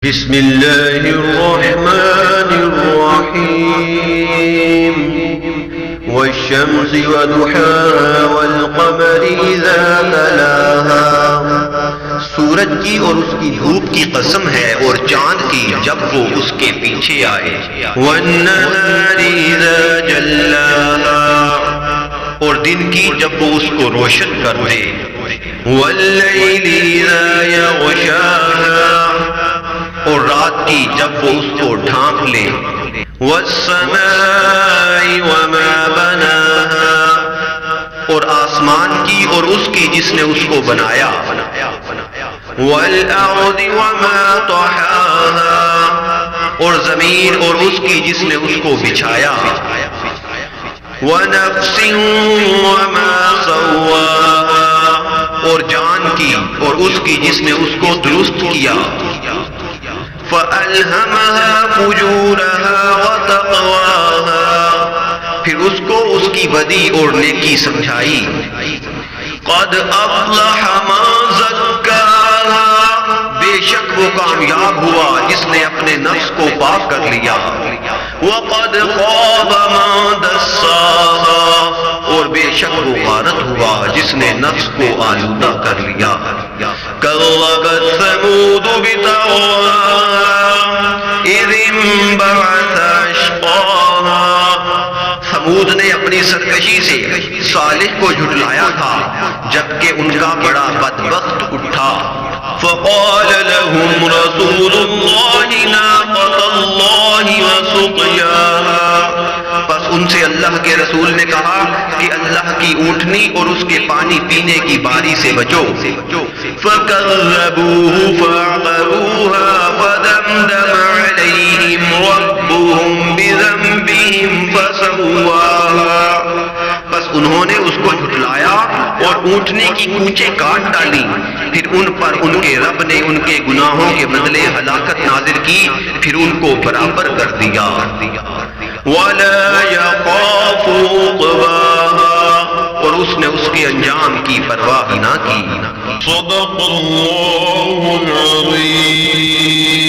بسم اللہ الرحمن الرحیم والشمس وضحاها والقمر اذا تلاها سورج کی اور اس کی دھوپ کی قسم ہے اور چاند کی جب وہ اس کے پیچھے آئے والنہار اذا جلاها اور دن کی جب وہ اس کو روشن کر دے واللیل اذا یغشاها اور رات کی جب وہ اس کو ڈھانپ لے والسماء وما بناها اور آسمان کی اور اس کی جس نے اس کو بنایا والارض وما طحاها اور زمین اور اس کی جس نے اس کو بچھایا ونفس وما سواها اور جان کی اور اس کی جس نے اس کو درست کیا فَأَلْهَمَهَا فُجُورَهَا وَتَقْوَاهَا پھر اس کو اس کی بدی اور نیکی سمجھائی قَدْ أَفْلَحَ مَنْ زَكَّاهَا بے شک وہ کامیاب ہوا جس نے اپنے نفس کو پاک کر لیا وَقَدْ خَابَ مَنْ دَسَّاهَا اور بے شک وہ غارت ہوا جس نے نفس کو آلودہ کر لیا كَذَّبَتْ ثَمُودُ بِطَغْوَاهَا اِذِ انبَعَثَ أَشْقَاهَا ثمود نے اپنی سرکشی سے صالح کو جھٹلایا تھا جبکہ ان کا بڑا بدبخت اٹھا فَقَالَ لَهُمْ رَسُولُ اللَّهِ نَاقَةَ اللَّهِ وَسُقْيَاهَا پس ان سے اللہ کے رسول نے کہا کہ اللہ کی اونٹنی اور اس کے پانی پینے کی باری سے بچو فَكَذَّبُوهُ فَعَقَرُوهَا فَدَمْدَمَ عَلَيْهِمْ رَبُّهُمْ بِذَنبِهِمْ فَسَوَّاهَا بس انہوں نے اس کو جھٹلایا اور اونٹنی کی کونچیں کاٹ ڈالی پھر ان پر ان کے رب نے ان کے گناہوں کے بدلے ہلاکت نازل کی پھر ان کو برابر کر دیا وَلَا يَخَافُ عُقْبَاهَا اور اس نے اس کے انجام کی پرواہ نہ کی صدق اللہ العظیم